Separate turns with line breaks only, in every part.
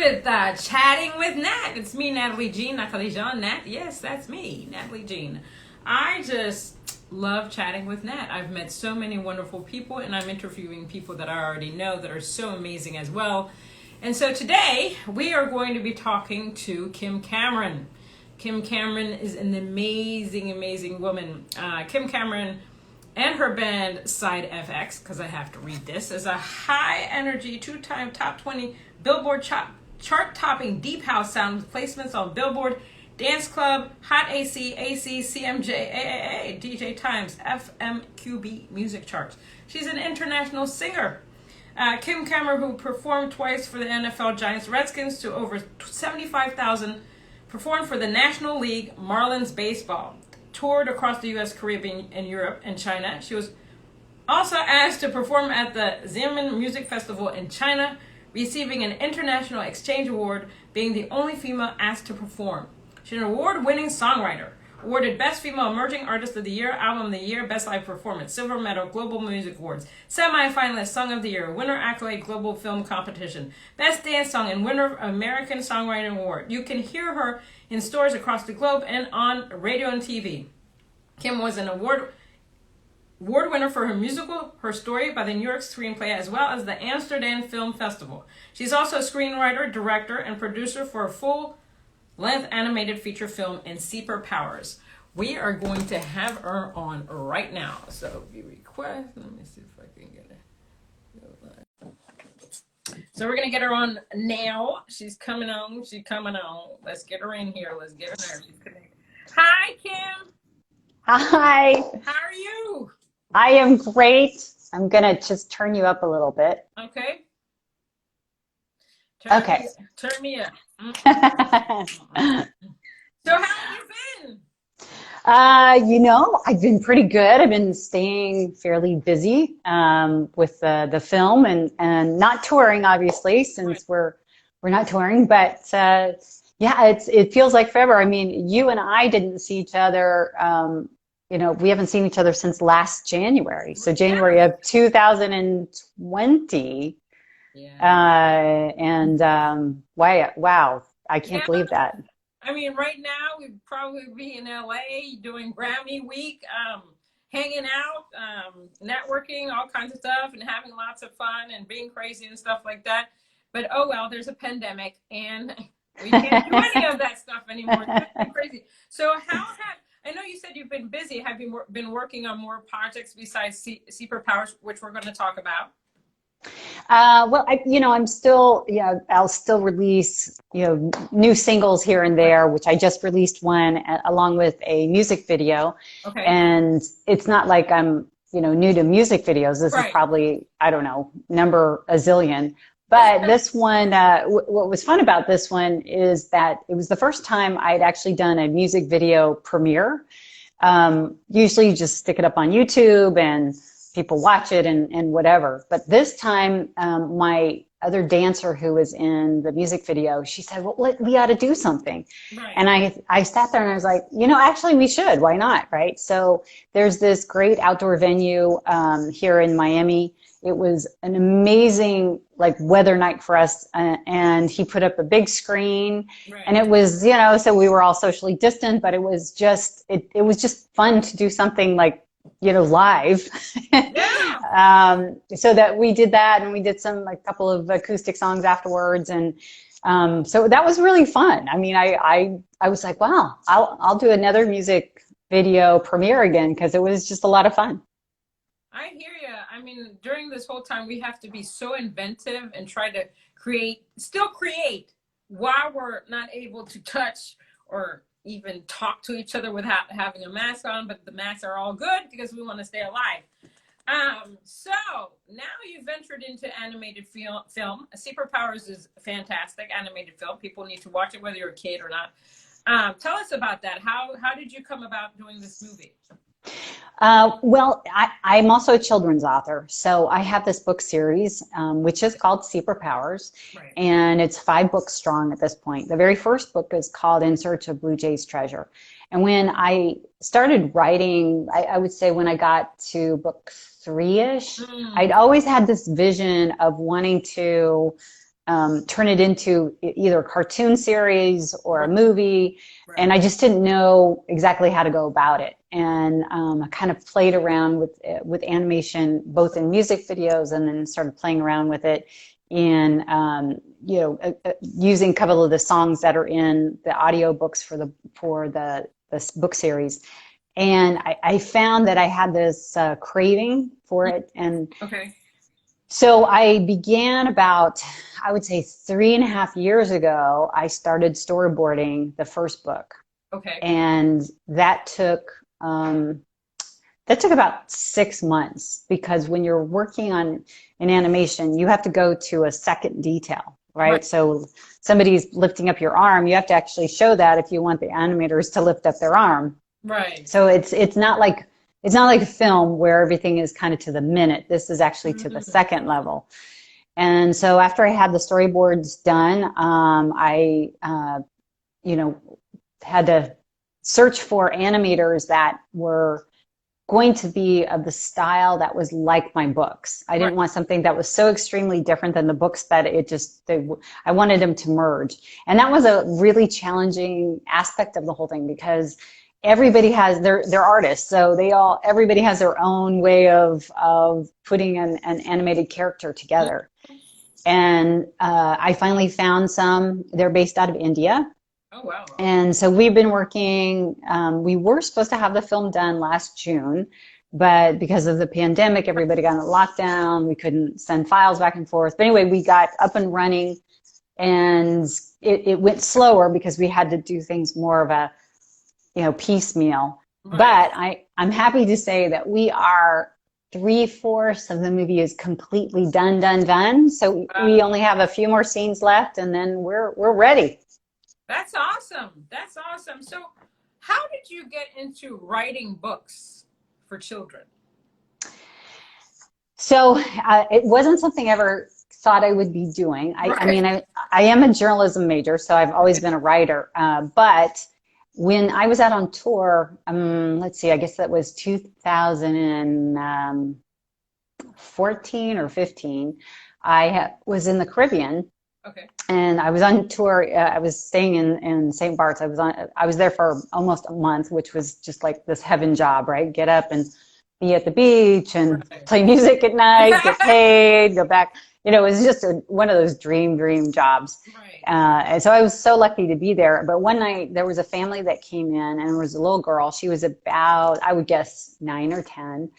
with Chatting with Nat. It's me, Natalie Jean, Nat. Yes, that's me, Natalie Jean. I just love chatting with Nat. I've met so many wonderful people, and I'm interviewing people that I already know that are so amazing as well. And so today, we are going to be talking to Kim Cameron. Kim Cameron is an amazing, amazing woman. Kim Cameron and her band Side FX, because I have to read this, is a high-energy, two-time top 20 Billboard chart-topping deep house sound with placements on Billboard, Dance Club, Hot AC, CMJ, AAA, DJ Times, FMQB music charts. She's an international singer. Kim Cameron, who performed twice for the NFL Giants Redskins to over 75,000, performed for the National League Marlins Baseball, toured across the U.S., Caribbean, and Europe and China. She was also asked to perform at the Xiamen Music Festival in China, receiving an International Exchange Award, being the only female asked to perform. She's an award-winning songwriter, awarded Best Female Emerging Artist of the Year, Album of the Year, Best Live Performance, Silver Medal, Global Music Awards, Semi-Finalist, Song of the Year, Winner Accolade Global Film Competition, Best Dance Song, and winner of American Songwriting Award. You can hear her in stores across the globe and on radio and TV. Kim was an award winner for her musical, Her Story, by the New York Screenplay, as well as the Amsterdam Film Festival. She's also a screenwriter, director, and producer for a full-length animated feature film in Seaper Powers. We are going to have her on right now. So if you request, let me see if I can get it. So we're going to get her on now. She's coming on. Let's get her in here. Let's get her there. She's connected. Hi, Kim.
Hi.
How are you?
I am great. I'm going to just turn you up a little bit.
Okay. Turn me up. So how have you been?
I've been pretty good. I've been staying fairly busy with the film and not touring, obviously, since we're not touring. But it feels like forever. I mean, you and I didn't see each other. We haven't seen each other since last January. So January of 2020. Yeah. Wow, I can't believe that.
I mean, right now we'd probably be in LA doing Grammy week, hanging out, networking, all kinds of stuff, and having lots of fun and being crazy and stuff like that. But oh well, there's a pandemic, and we can't do any of that stuff anymore. It's crazy. So I know you said you've been busy. Have you been working on more projects besides Seaper Powers, which we're going to talk about?
I'm still, I'll still release, new singles here and there, which I just released one along with a music video.
Okay.
And it's not like I'm, new to music videos. This is probably, I don't know, number a zillion. But this one, what was fun about this one is that it was the first time I'd actually done a music video premiere. Usually you just stick it up on YouTube and people watch it and whatever. But this time, my other dancer who was in the music video, she said, well, we ought to do something. Right. And I sat there and I was like, actually we should. Why not? Right. So there's this great outdoor venue here in Miami. It was an amazing weather night for us, and he put up a big screen, and it was so we were all socially distant, but it was just it was just fun to do something live. Yeah. So that we did that, and we did a couple of acoustic songs afterwards, and so that was really fun. I mean, I was like, wow, I'll do another music video premiere again, because it was just a lot of fun.
I hear you. I mean, during this whole time, we have to be so inventive and try to still create while we're not able to touch or even talk to each other without having a mask on, but the masks are all good because we want to stay alive. So now you've ventured into animated film. Seaper Powers is a fantastic animated film. People need to watch it, whether you're a kid or not. Tell us about that. How did you come about doing this movie?
I'm also a children's author, so I have this book series, which is called Seaper Powers, and it's 5 books strong at this point. The very first book is called In Search of Blue Jay's Treasure. And when I started writing, I would say when I got to book 3-ish, I'd always had this vision of wanting to turn it into either a cartoon series or a movie.
Right.
And I just didn't know exactly how to go about it. And I kind of played around with animation, both in music videos, and then started playing around with it in, using a couple of the songs that are in the audio books for the book series. And I found that I had this craving for it. And
Okay.
so I began about, I would say 3.5 years ago, I started storyboarding the first book.
Okay.
And that took about 6 months, because when you're working on an animation, you have to go to a second detail, right? So somebody's lifting up your arm, you have to actually show that if you want the animators to lift up their arm.
Right.
So it's not like a film where everything is kind of to the minute. This is actually to the second level. And so after I had the storyboards done, I had to search for animators that were going to be of the style that was like my books. I didn't want something that was so extremely different than the books that I wanted them to merge. And that was a really challenging aspect of the whole thing, because everybody has they're artists, so everybody has their own way of putting an animated character together. And I finally found some. They're based out of India.
Oh, wow.
And so we've been working. We were supposed to have the film done last June, but because of the pandemic, everybody got in a lockdown. We couldn't send files back and forth. But anyway, we got up and running, and it went slower because we had to do things more of a piecemeal.
Right.
But I'm happy to say that we are 3/4 of the movie is completely done. So we only have a few more scenes left, and then we're ready.
That's awesome. That's awesome. So how did you get into writing books for children?
So it wasn't something I ever thought I would be doing. I mean, I am a journalism major, so I've always been a writer. But when I was out on tour, let's see, I guess that was 2014 or 15, I was in the Caribbean.
Okay.
And I was on tour. I was staying in St. Bart's. I was there for almost a month, which was just like this heaven job, right? Get up and be at the beach and play music at night, get paid, go back. It was just one of those dream jobs.
Right.
And so I was so lucky to be there. But one night there was a family that came in, and there was a little girl. She was about, I would guess, 9 or 10.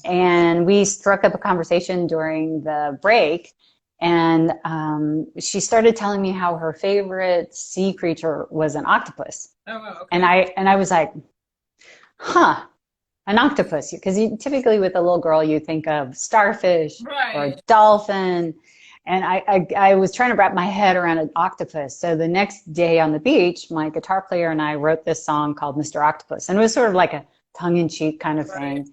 And we struck up a conversation during the break. And she started telling me how her favorite sea creature was an octopus.
Oh, wow, okay.
And I was like, huh, an octopus. Because typically with a little girl, you think of starfish or a dolphin. And I was trying to wrap my head around an octopus. So the next day on the beach, my guitar player and I wrote this song called Mr. Octopus. And it was sort of like a tongue-in-cheek kind of thing.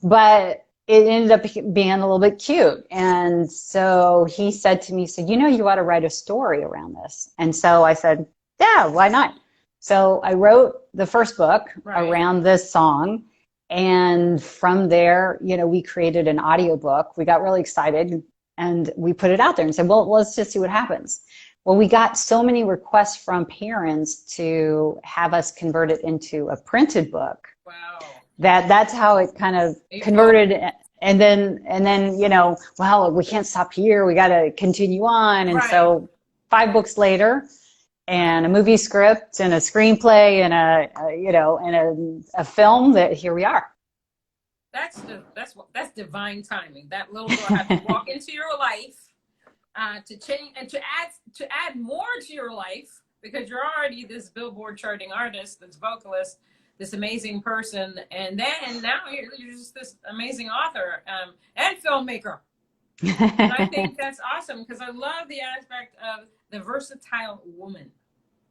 But it ended up being a little bit cute. And so he said to me, you ought to write a story around this. And so I said, yeah, why not? So I wrote the first book around this song. And from there, we created an audiobook. We got really excited and we put it out there and said, well, let's just see what happens. Well, we got so many requests from parents to have us convert it into a printed book.
Wow.
That's how it kind of converted. And then, well, we can't stop here. We got to continue on. And so 5 books later, and a movie script and a screenplay and a film, that here we are.
That's divine timing. That little girl had to walk into your life to change and to add more to your life, because you're already this Billboard charting artist, this vocalist, this amazing person, and then now you're just this amazing author and filmmaker. And I think that's awesome, because I love the aspect of the versatile woman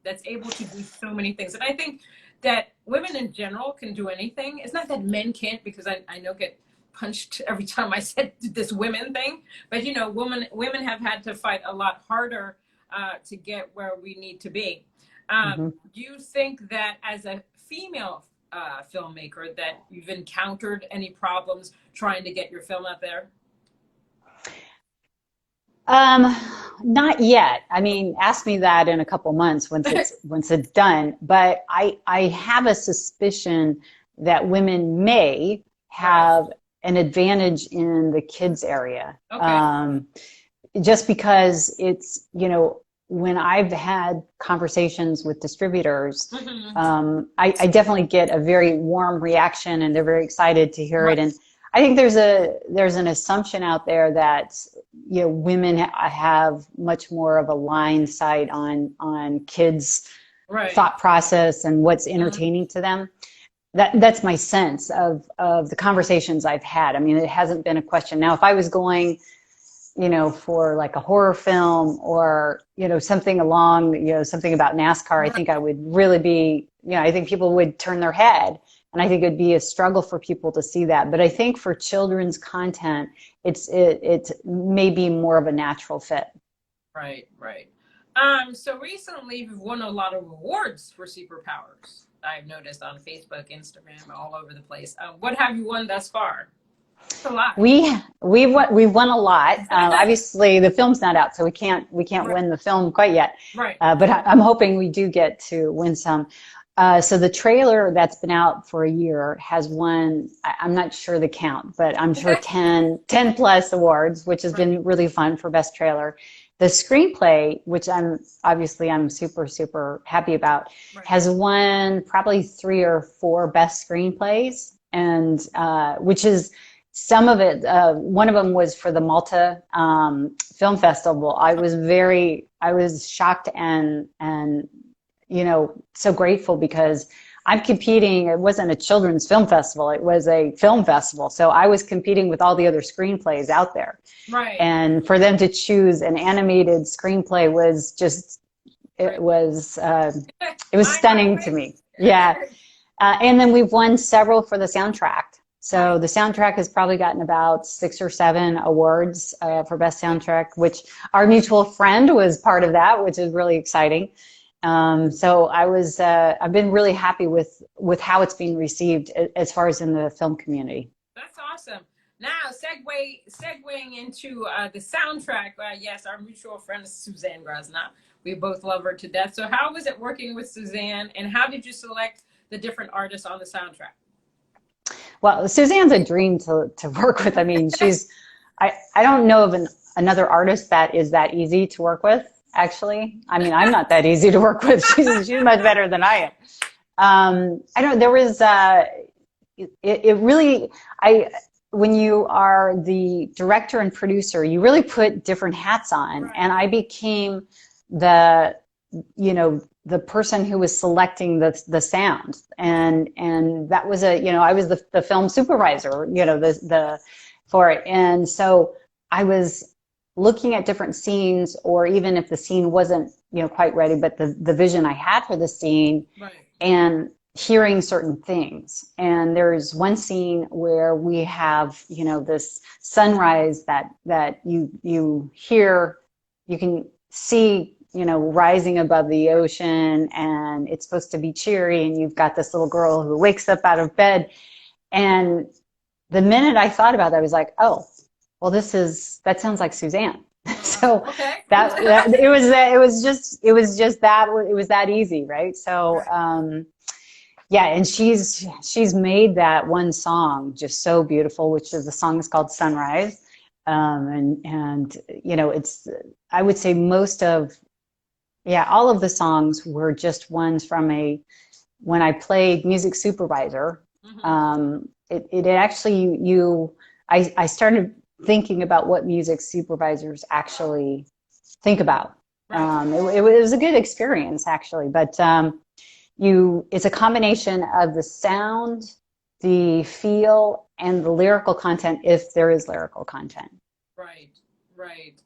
that's able to do so many things. And I think that women in general can do anything. It's not that men can't, because I know get punched every time I said this women thing, but women have had to fight a lot harder to get where we need to be. Do you think that as a female filmmaker that you've encountered any problems trying to get your film out there?
Um, Not yet. I mean, ask me that in a couple months once it's done. But I have a suspicion that women may
Right.
have an advantage in the kids area.
Okay.
Just because it's, when I've had conversations with distributors,
Hmm.
I definitely get a very warm reaction and they're very excited to hear
Right.
it. And I think there's an assumption out there that, women have much more of a line sight on kids'
Right.
thought process and what's
Mhm.
entertaining to them. That's my sense of the conversations I've had. I mean, it hasn't been a question. Now, if I was going, for like a horror film or, something along, something about NASCAR, I think I would really be, I think people would turn their head. And I think it'd be a struggle for people to see that. But I think for children's content, it may be more of a natural fit.
Right. Right. So recently you've won a lot of awards for Seaper Powers. I've noticed on Facebook, Instagram, all over the place. What have you won thus far? It's a lot.
We've wun a lot. Obviously, the film's not out, so we can't
Right.
win the film quite yet.
Right.
But I'm hoping we do get to win some. So the trailer that's been out for a year has won, I'm not sure the count, but I'm sure 10 plus awards, which has
Right.
been really fun for best trailer. The screenplay, which I'm super, super happy about,
Right.
has won probably 3 or 4 best screenplays, and which is some of it. One of them was for the Malta Film Festival. I was shocked and so grateful because I'm competing. It wasn't a children's film festival. It was a film festival. So I was competing with all the other screenplays out there.
Right.
And for them to choose an animated screenplay was just, it
Right.
was, uh, it was
I know,
stunning to me. Yeah.
right?
And then we've won several for the soundtrack. So
Right.
the soundtrack has probably gotten about 6 or 7 awards for best soundtrack, which our mutual friend was part of that, which is really exciting. So I've been really happy with how it's being received as far as in the film community.
That's awesome. Now, segueing into the soundtrack. Yes, our mutual friend is Suzanne Grosna. We both love her to death. So, how was it working with Suzanne, and how did you select the different artists on the soundtrack?
Well, Suzanne's a dream to work with. I mean, I don't know of another artist that is that easy to work with, actually. I mean, I'm not that easy to work with. She's much better than I am. I don't, there was, it really, when you are the director and producer, you really put different hats on.
Right.
And I became the, the person who was selecting the sound. And that was I was the film supervisor, for it. And so I was looking at different scenes, or even if the scene wasn't, quite ready, but the vision I had for the scene,
Right.
and hearing certain things. And there's one scene where we have, this sunrise that you hear, you can see, rising above the ocean, and it's supposed to be cheery, and you've got this little girl who wakes up out of bed. And the minute I thought about that, I was like, oh, well, that sounds like Suzanne. So
Okay.
that it was that easy, right? So
Right.
yeah, and she's made that one song just so beautiful, which is the song is called Sunrise. And it's, I would say all of the songs were just ones from when I played music supervisor.
Hmm.
It actually, I started thinking about what music supervisors actually think about.
Right.
It was a good experience, actually, but it's a combination of the sound, the feel, and the lyrical content, if there is lyrical content.
Right. Right.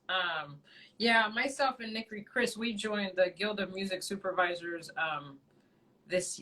Yeah, myself and Nick Chris, we joined the Guild of Music Supervisors this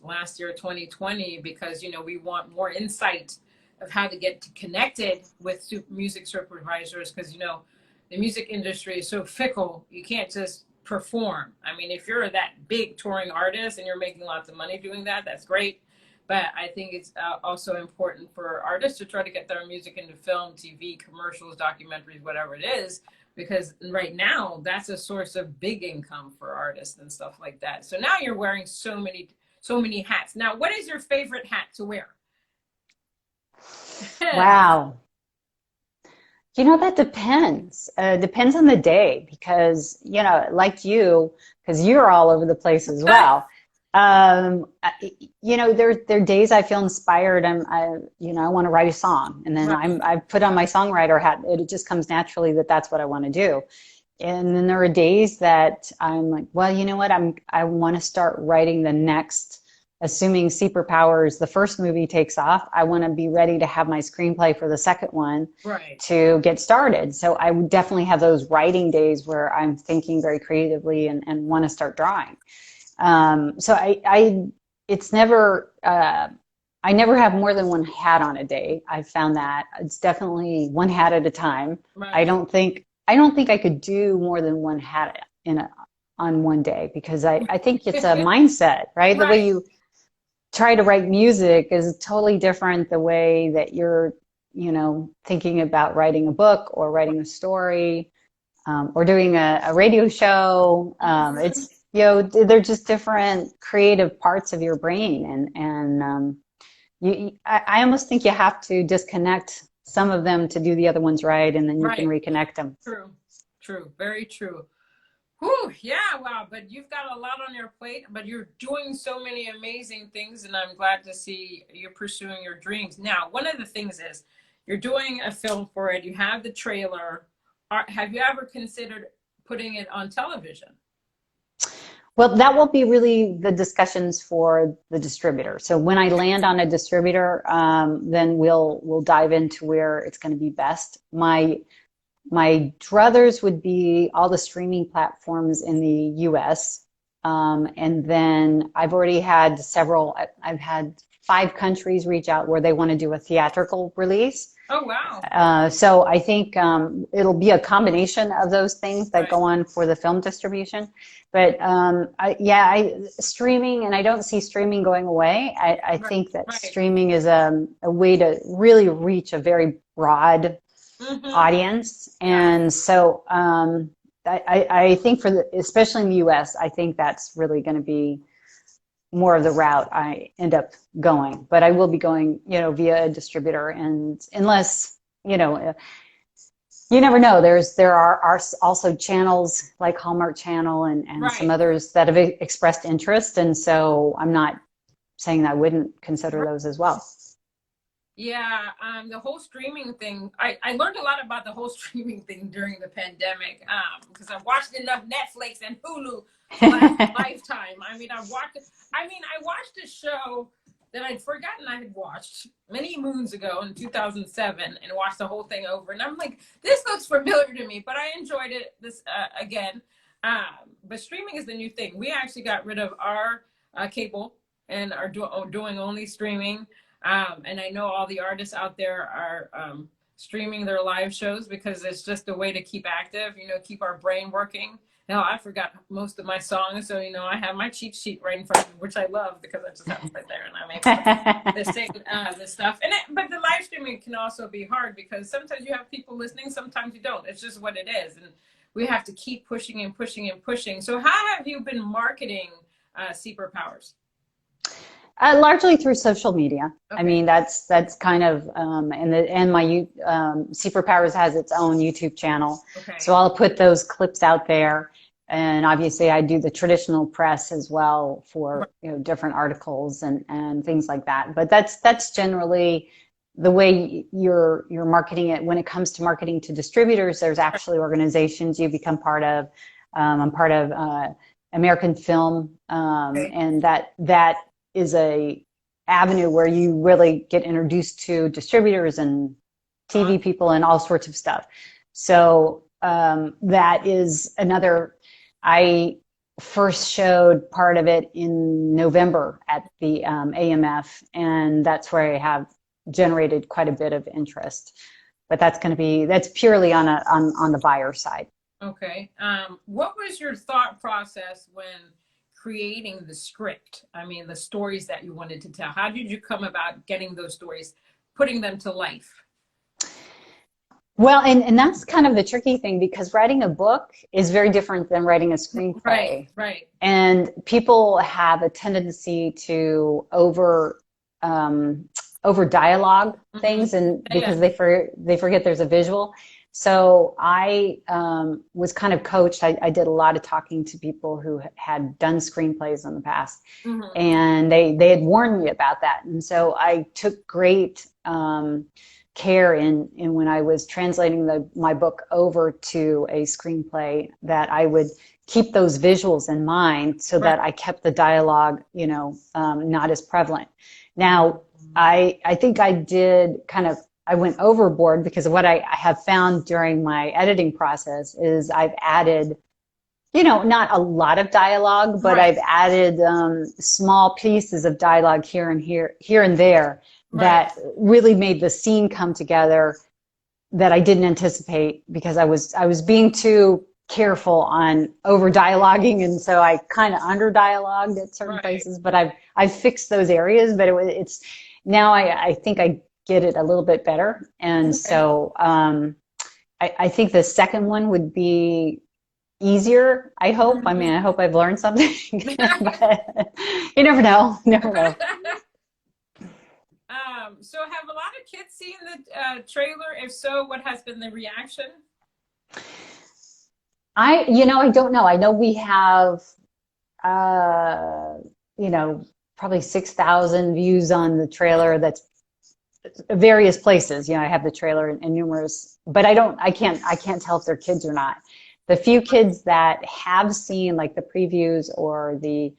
last year, 2020, because we want more insight of how to get connected with music supervisors, because the music industry is so fickle. You can't just perform. I mean, if you're that big touring artist and you're making lots of money doing that, that's great. But I think it's also important for artists to try to get their music into film, TV, commercials, documentaries, whatever it is. because right now that's a source of big income for artists and stuff like that. So now you're wearing so many hats. Now, what is your favorite hat to wear?
Wow. You know, that depends. Depends on the day because, you know, like you, because you're all over the place as well. You know, there are days I feel inspired and you know, I want to write a song, and then
Right.
I put on my songwriter hat. It just comes naturally that that's what I want to do. And then there are days that I'm like, well, you know what? I want to start writing the next, assuming Seaper Powers, the first movie takes off, I want to be ready to have my screenplay for the second one
Right.
to get started. So I would definitely have those writing days where I'm thinking very creatively and want to start drawing. So it's never, I never have more than one hat on a day. I've found that it's definitely one hat at a time.
Right.
I don't think I could do more than one hat on one day because I think it's a mindset, right? The way
Right.
you try to write music is totally different the way that you're, you know, thinking about writing a book or writing a story, or doing a radio show.
Mhm.
It's, you know, they're just different creative parts of your brain. I almost think you have to disconnect some of them to do the other ones right, and then you can
Right.
reconnect them.
True. True. Very true. Whew, yeah, wow. But you've got a lot on your plate, but you're doing so many amazing things, and I'm glad to see you're pursuing your dreams. Now, one of the things is you're doing a film for it, you have the trailer. Have you ever considered putting it on television?
Well, that will be really the discussions for the distributor. So when I land on a distributor, then we'll dive into where it's going to be best. My druthers would be all the streaming platforms in the US. And then I've already had I've had 5 countries reach out where they want to do a theatrical release.
Oh, wow.
So I think it'll be a combination of those things that
Right,
go on for the film distribution. But streaming, and I don't see streaming going away. I
right,
think that
right.
streaming is a way to really reach a very broad
Mm-hmm.
audience.
Yeah.
And so I think especially in the US, I think that's really going to be more of the route I end up going. But I will be going, you know, via a distributor. And unless, you know, you never know. There are also channels like Hallmark Channel and some
Right.
others that have expressed interest. And so I'm not saying that I wouldn't consider
Right.
those as well.
Yeah, the whole streaming thing. I learned a lot about the whole streaming thing during the pandemic, because I've watched enough Netflix and Hulu to last a lifetime. I watched a show that I'd forgotten I had watched many moons ago in 2007 and watched the whole thing over. And I'm like, this looks familiar to me, but I enjoyed it this again. But streaming is the new thing. We actually got rid of our cable and are doing only streaming. And I know all the artists out there are streaming their live shows because it's just a way to keep active, you know, keep our brain working. Now, I forgot most of my songs, so, you know, I have my cheat sheet right in front of me, which I love because I just have it right there and I'm able to sing the stuff. But the live streaming can also be hard because sometimes you have people listening, sometimes you don't. It's just what it is. And we have to keep pushing and pushing and pushing. So how have you been marketing Seaper Powers?
Largely through social media. I
Okay.
mean, that's kind of and my Seaper Powers has its own YouTube channel, so
Okay.
I'll put those clips out there. And obviously, I do the traditional press as well
Right.
for, you know, different articles and things like that. But that's generally the way you're marketing it. When it comes to marketing to distributors, there's actually organizations you become part of. I'm part of American Film,
Okay.
and that is a avenue where you really get introduced to distributors and TV people and all sorts of stuff. So that is another. I first showed part of it in November at the AMF, and that's where I have generated quite a bit of interest. But that's purely on the buyer side.
Okay. What was your thought process when creating the script? I mean, the stories that you wanted to tell. How did you come about getting those stories, putting them to life?
Well, and that's kind of the tricky thing because writing a book is very different than writing a
Right,
screenplay.
right.
And people have a tendency to um, over dialogue
Mm-hmm.
things, and
Yeah.
because they forget there's a visual. So I was kind of coached. I did a lot of talking to people who had done screenplays in the past,
Mm-hmm.
and they had warned me about that. And so I took great care in when I was translating my book over to a screenplay that I would keep those visuals in mind so
Right.
that I kept the dialogue, not as prevalent. Now, I think I went overboard because of what I have found during my editing process is I've added, not a lot of dialogue, but
Right.
I've added small pieces of dialogue here and there
Right.
that really made the scene come together that I didn't anticipate because I was being too careful on over dialoguing, and so I kind of under dialogued at certain
Right.
places. But I've fixed those areas, but it's now I think I get it a little bit better, and
Okay.
so I think the second one would be easier. I hope. I mean, I hope I've learned something, but you never know. Never know.
So have a lot of kids seen the trailer? If so, what has been the reaction?
I don't know. I know we have, uh, probably 6,000 views on the trailer. That's various places. I have the trailer in numerous, but I can't tell if they're kids or not. The few kids that have seen like the previews or the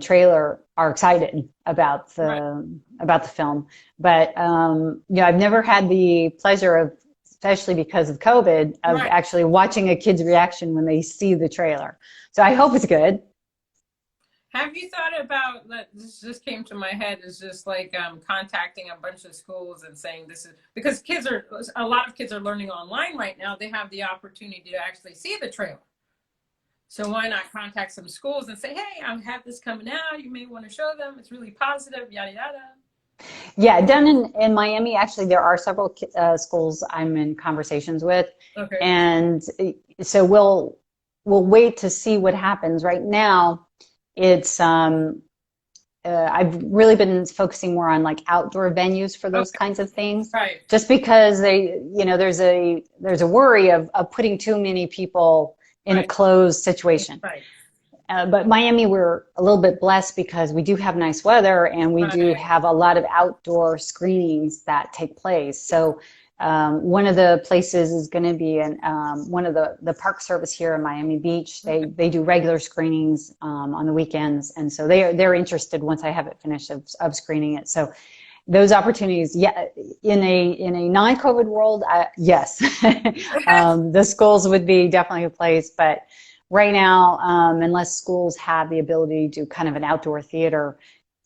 trailer are excited about
Right.
the film. But I've never had the pleasure of, especially because of COVID, of
Right.
actually watching a kid's reaction when they see the trailer. So I hope it's good.
Have you thought about that? This just came to my head. Is just like contacting a bunch of schools and saying this is because a lot of kids are learning online right now. They have the opportunity to actually see the trailer. So why not contact some schools and say, hey, I have this coming out. You may want to show them. It's really positive, yada, yada.
Yeah, down in Miami, actually, there are several schools I'm in conversations with,
Okay.
and so we'll wait to see what happens. Right now, it's I've really been focusing more on like outdoor venues for those
Okay.
kinds of things,
Right.
just because there's a worry of putting too many people in a
Right.
closed situation.
Right.
But Miami, we're a little bit blessed because we do have nice weather and we do
Right.
have a lot of outdoor screenings that take place. So one of the places is going to be in one of the Park Service here in Miami Beach. They do regular screenings on the weekends, and so they're interested once I have it finished of screening it. So those opportunities, yeah, in a non-COVID world, yes, the schools would be definitely a place, but right now, unless schools have the ability to do kind of an outdoor theater,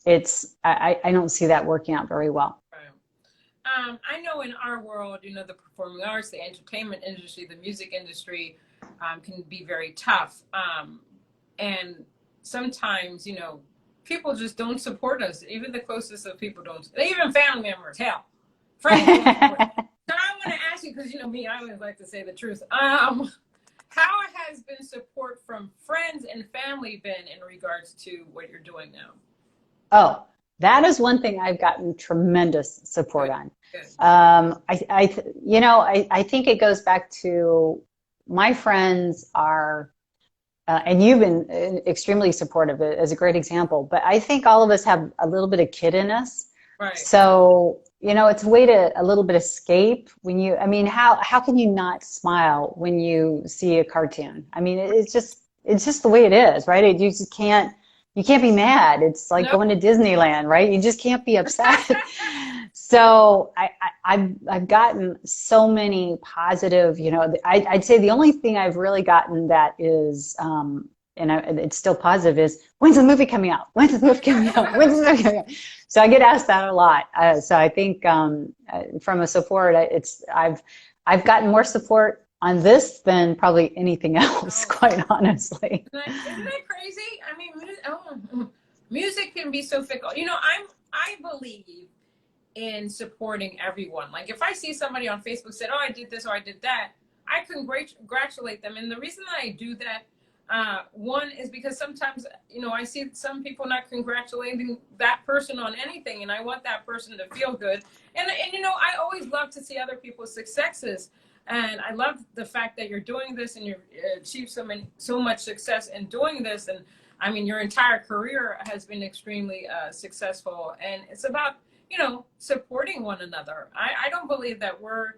I don't see that working out very well.
Right. I know in our world, the performing arts, the entertainment industry, the music industry can be very tough. And sometimes, people just don't support us. Even the closest of people don't, even family members, hell, friends don't support us. So I want to ask you, because me, I always like to say the truth. How has been support from friends and family been in regards to what you're doing now?
Oh, that is one thing I've gotten tremendous support
Good,
on.
good.
I think it goes back to my friends are, and you've been extremely supportive as a great example, but I think all of us have a little bit of kid in us.
Right.
So, it's a way to a little bit escape I mean, how can you not smile when you see a cartoon? I mean, it's just the way it is, right? You can't be mad. It's like
No.
going to Disneyland, right? You just can't be upset. So I've gotten so many positive, I'd say the only thing I've really gotten that is, it's still positive is, when's the movie coming out? When's the movie coming out? When's the movie coming out? So I get asked that a lot. So I think from a support, I've gotten more support on this than probably anything else,
Oh,
quite honestly.
isn't that crazy? I mean, music can be so fickle. I believe in supporting everyone. Like if I see somebody on Facebook said, oh, I did this or I did that, I congratulate them. And the reason that I do that, one is because sometimes, you know, I see some people not congratulating that person on anything, and I want that person to feel good. And you know, I always love to see other people's successes. And I love the fact that you're doing this and you've achieved so much success in doing this. And I mean, your entire career has been extremely successful. And it's about, you know, supporting one another. I don't believe that we're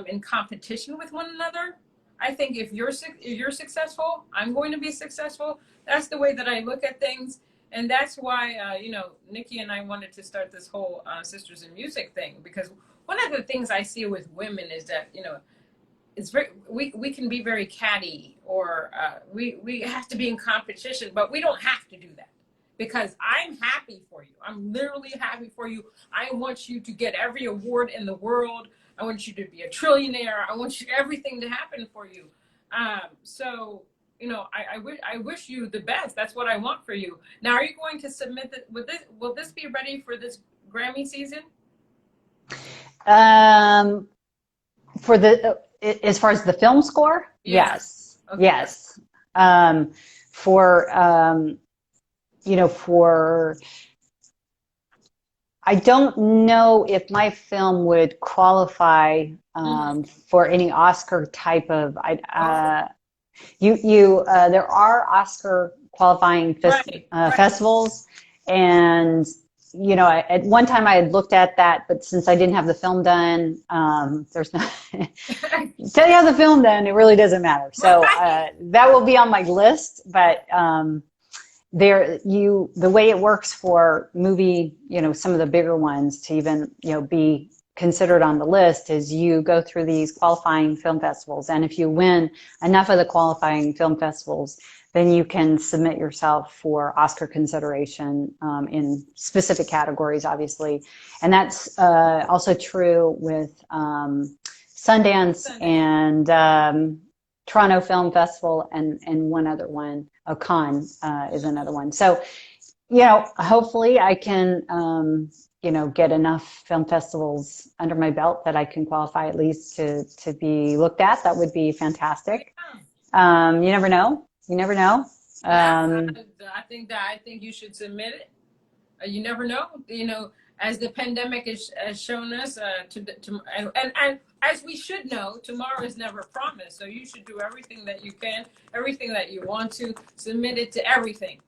in competition with one another. I think if you're successful, I'm going to be successful. That's the way that I look at things. And that's why, you know, Nikki and I wanted to start this whole Sisters in Music thing, because one of the things I see with women is that, you know, it's very, we can be very catty, or we have to be in competition, but we don't have to do that, because I'm happy for you. I'm literally happy for you. I want you to get every award in the world. I want you to be a trillionaire. I want you everything to happen for you. So, you know, I wish you the best. That's what I want for you. Now, are you going to submit that? Will this be ready for this Grammy season?
For the as far as the film score,
Yeah.
yes,
Okay.
yes. For you know, for I don't know if my film would qualify for any Oscar type of. There are Oscar qualifying festivals, and you know, at one time I had looked at that, but since I didn't have the film done, there's not. Until you have the film done, it really doesn't matter. So that will be on my list, but. The way it works for movie, you know, some of the bigger ones to even, you know, be considered on the list is you go through these qualifying film festivals. And if you win enough of the qualifying film festivals, then you can submit yourself for Oscar consideration in specific categories, obviously. And that's also true with Sundance and Toronto Film Festival and one other one. Cannes is another one. So, you know, hopefully I can, you know, get enough film festivals under my belt that I can qualify at least to be looked at. That would be fantastic. You never know. You never know.
I think you should submit it. You never know. You know, as the pandemic has shown us, and as we should know, tomorrow is never promised. So you should do everything that you can, everything that you want to, submit it to everything.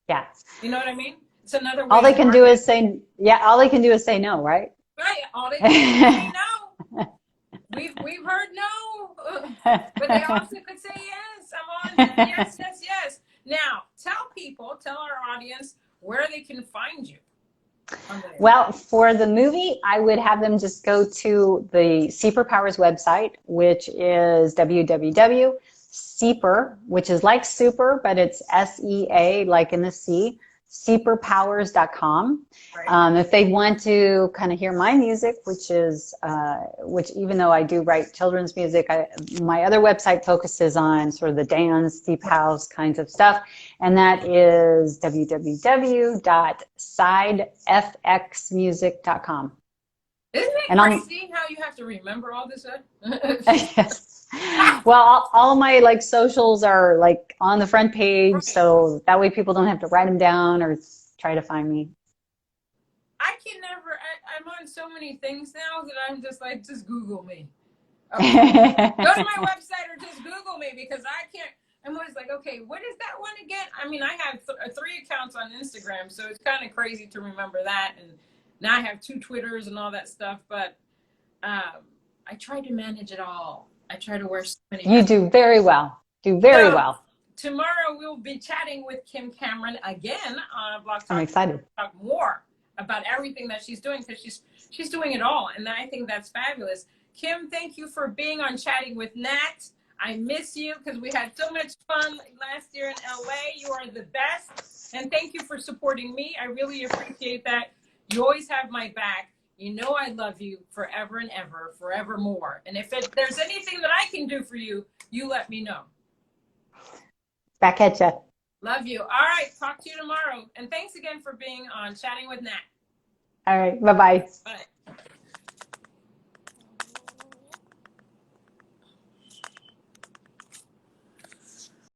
Yeah.
You know what I mean? It's another way.
All they can do is say, yeah. All they can do is say no, right?
Right. All they can do is say no. We've heard no, but they also could say yes. I'm on. Yes, yes, yes. Now, tell our audience where they can find you.
Well, for the movie, I would have them just go to the Seaper Powers website, which is www.seaper, which is like super, but it's SEA, like in the sea, seaperpowers.com. Right. If they want to kind of hear my music, which even though I do write children's music, my other website focuses on sort of the dance, deep house kinds of stuff. And that is www.sidefxmusic.com.
Isn't it crazy how you have to remember all this stuff?
Yes. Well, all my like socials are like on the front page, right. So that way people don't have to write them down or try to find me.
I can never. I'm on so many things now that I'm just like, just Google me. Okay. Go to my website or just Google me, because I can't. I'm always like, okay, what is that one again? I mean, I have 3 accounts on Instagram, so it's kind of crazy to remember that. And now I have 2 Twitters and all that stuff, but I try to manage it all. I try to wear so many hats.
You do very well. Well.
Tomorrow we'll be chatting with Kim Cameron again on Blog Talk.
I'm excited.
Talk more about everything that she's doing, because she's doing it all, and I think that's fabulous. Kim, thank you for being on Chatting with Nat. I miss you because we had so much fun last year in LA. You are the best, and thank you for supporting me. I really appreciate that. You always have my back. You know I love you forever and ever, forevermore. And if there's anything that I can do for you, you let me know.
Back at you.
Love you. All right. Talk to you tomorrow. And thanks again for being on Chatting with Nat.
All right. Bye-bye.
Bye.